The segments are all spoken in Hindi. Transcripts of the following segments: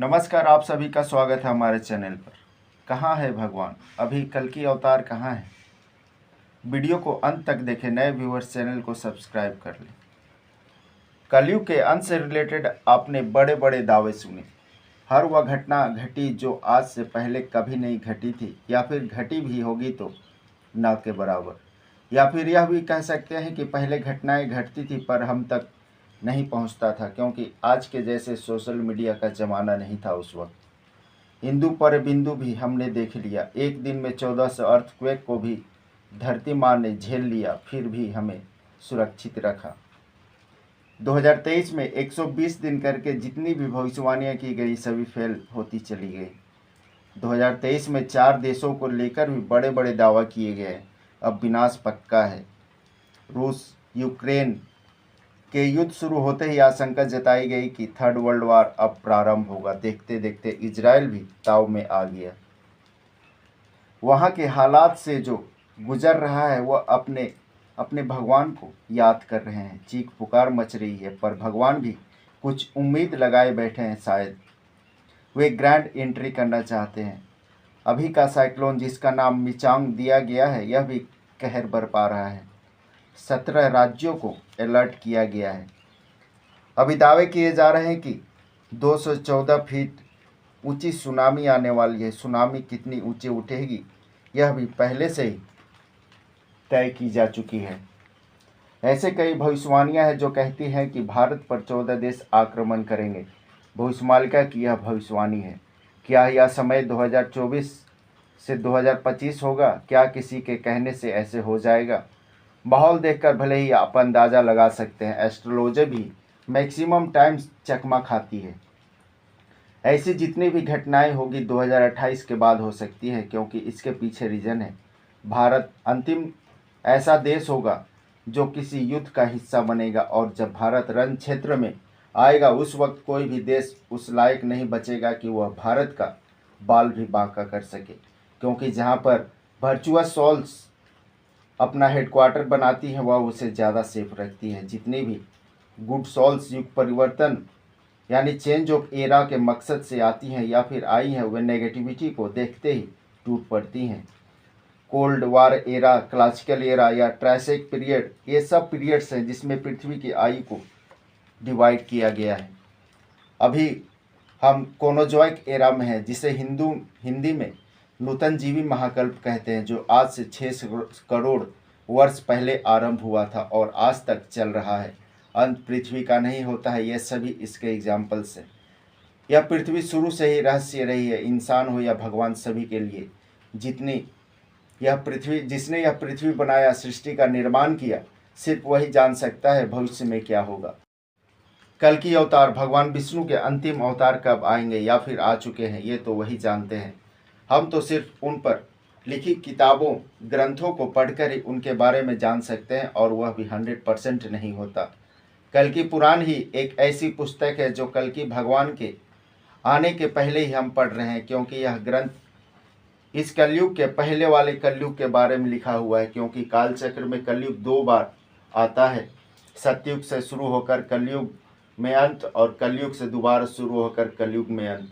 नमस्कार, आप सभी का स्वागत है हमारे चैनल पर। कहाँ है भगवान? अभी कल्कि अवतार कहाँ है? वीडियो को अंत तक देखें। नए व्यूअर्स चैनल को सब्सक्राइब कर लें। कलयुग के अंत से रिलेटेड आपने बड़े बड़े दावे सुने। हर वह घटना घटी जो आज से पहले कभी नहीं घटी थी, या फिर घटी भी होगी तो न के बराबर, या फिर यह भी कह सकते हैं कि पहले घटनाएं घटती थी पर हम तक नहीं पहुंचता था, क्योंकि आज के जैसे सोशल मीडिया का ज़माना नहीं था उस वक्त। हिंदू पर बिंदु भी हमने देख लिया। एक दिन में 1400 अर्थक्वेक को भी धरती माँ ने झेल लिया, फिर भी हमें सुरक्षित रखा। 2023 में 120 दिन करके जितनी भी भविष्यवाणियाँ की गई सभी फेल होती चली गई। 2023 में 4 देशों को लेकर भी बड़े बड़े दावा किए गए। अब विनाश पक्का है। रूस यूक्रेन के युद्ध शुरू होते ही आशंका जताई गई कि थर्ड वर्ल्ड वार अब प्रारंभ होगा। देखते देखते इजराइल भी ताव में आ गया। वहाँ के हालात से जो गुजर रहा है वह अपने भगवान को याद कर रहे हैं। चीख पुकार मच रही है, पर भगवान भी कुछ उम्मीद लगाए बैठे हैं। शायद वे ग्रैंड एंट्री करना चाहते हैं। अभी का साइक्लोन जिसका नाम मिचांग दिया गया है, यह भी कहर बरपा रहा है। 17 राज्यों को अलर्ट किया गया है। अभी दावे किए जा रहे हैं कि 214 फीट ऊंची सुनामी आने वाली है। सुनामी कितनी ऊंचे उठेगी यह भी पहले से ही तय की जा चुकी है। ऐसे कई भविष्यवाणियां हैं जो कहती हैं कि भारत पर 14 देश आक्रमण करेंगे। भविष्यमालिका की यह भविष्यवाणी है। क्या यह समय 2024 से 2025 होगा? क्या किसी के कहने से ऐसे हो जाएगा? माहौल देखकर भले ही आप अंदाज़ा लगा सकते हैं। एस्ट्रोलॉजी भी मैक्सिमम टाइम्स चकमा खाती है। ऐसी जितनी भी घटनाएं होगी 2028 के बाद हो सकती है, क्योंकि इसके पीछे रीज़न है भारत अंतिम ऐसा देश होगा जो किसी युद्ध का हिस्सा बनेगा। और जब भारत रण क्षेत्र में आएगा उस वक्त कोई भी देश उस लायक नहीं बचेगा कि वह भारत का बाल भी बांका कर सके, क्योंकि जहाँ पर वर्चुअस सोल्स अपना हेडक्वार्टर बनाती है वह उसे ज़्यादा सेफ रखती है। जितनी भी गुड सोल्स युग परिवर्तन यानी चेंज ऑफ एरा के मकसद से आती हैं या फिर आई हैं, वे नेगेटिविटी को देखते ही टूट पड़ती हैं। Cold war era, classical era या ट्राइसेक पीरियड, ये सब पीरियड्स हैं जिसमें पृथ्वी की आयु को डिवाइड किया गया है। अभी हम कोनोजॉइक एरा में हैं, जिसे हिंदी में नूतन जीवी महाकल्प कहते हैं, जो आज से 6 करोड़ वर्ष पहले आरंभ हुआ था और आज तक चल रहा है। अंत पृथ्वी का नहीं होता है। ये सभी इसके एग्जाम्पल्स हैं। यह पृथ्वी शुरू से ही रहस्य रही है, इंसान हो या भगवान, सभी के लिए। जिसने यह पृथ्वी बनाया, सृष्टि का निर्माण किया, सिर्फ वही जान सकता है भविष्य में क्या होगा। कल्कि अवतार भगवान विष्णु के अंतिम अवतार कब आएंगे या फिर आ चुके हैं, ये तो वही जानते हैं। हम तो सिर्फ उन पर लिखी किताबों ग्रंथों को पढ़कर ही उनके बारे में जान सकते हैं, और वह भी 100% नहीं होता। कल्कि पुराण ही एक ऐसी पुस्तक है जो कल्कि भगवान के आने के पहले ही हम पढ़ रहे हैं, क्योंकि यह ग्रंथ इस कलयुग के पहले वाले कलयुग के बारे में लिखा हुआ है। क्योंकि कालचक्र में कलयुग 2 बार आता है, सतयुग से शुरू होकर कलयुग में अंत, और कलयुग से दोबारा शुरू होकर कलयुग में अंत।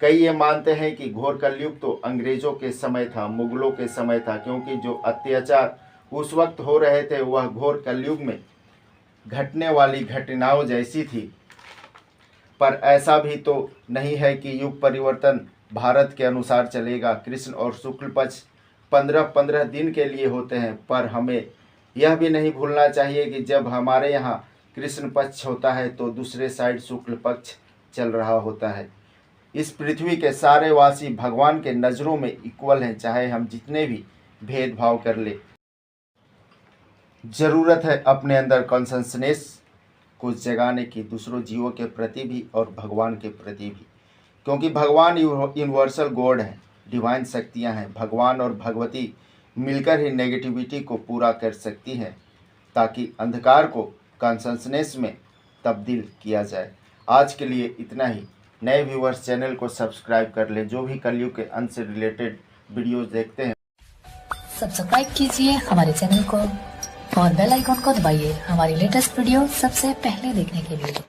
कई ये मानते हैं कि घोर कलयुग तो अंग्रेज़ों के समय था, मुगलों के समय था, क्योंकि जो अत्याचार उस वक्त हो रहे थे वह घोर कलयुग में घटने वाली घटनाओं जैसी थी। पर ऐसा भी तो नहीं है कि युग परिवर्तन भारत के अनुसार चलेगा। कृष्ण और शुक्ल पक्ष 15-15 दिन के लिए होते हैं, पर हमें यह भी नहीं भूलना चाहिए कि जब हमारे यहाँ कृष्ण पक्ष होता है तो दूसरे साइड शुक्ल पक्ष चल रहा होता है। इस पृथ्वी के सारे वासी भगवान के नज़रों में इक्वल हैं, चाहे हम जितने भी भेदभाव कर ले। ज़रूरत है अपने अंदर कॉन्शसनेस को जगाने की, दूसरों जीवों के प्रति भी और भगवान के प्रति भी, क्योंकि भगवान यूनिवर्सल गॉड है, डिवाइन शक्तियां हैं। भगवान और भगवती मिलकर ही नेगेटिविटी को पूरा कर सकती हैं, ताकि अंधकार को कॉन्शसनेस में तब्दील किया जाए। आज के लिए इतना ही। नए व्यूवर्स चैनल को सब्सक्राइब कर लें, जो भी कलयुग के अंत से रिलेटेड वीडियोस देखते हैं। सब्सक्राइब कीजिए हमारे चैनल को और बेल आइकॉन को दबाइए हमारी लेटेस्ट वीडियो सबसे पहले देखने के लिए।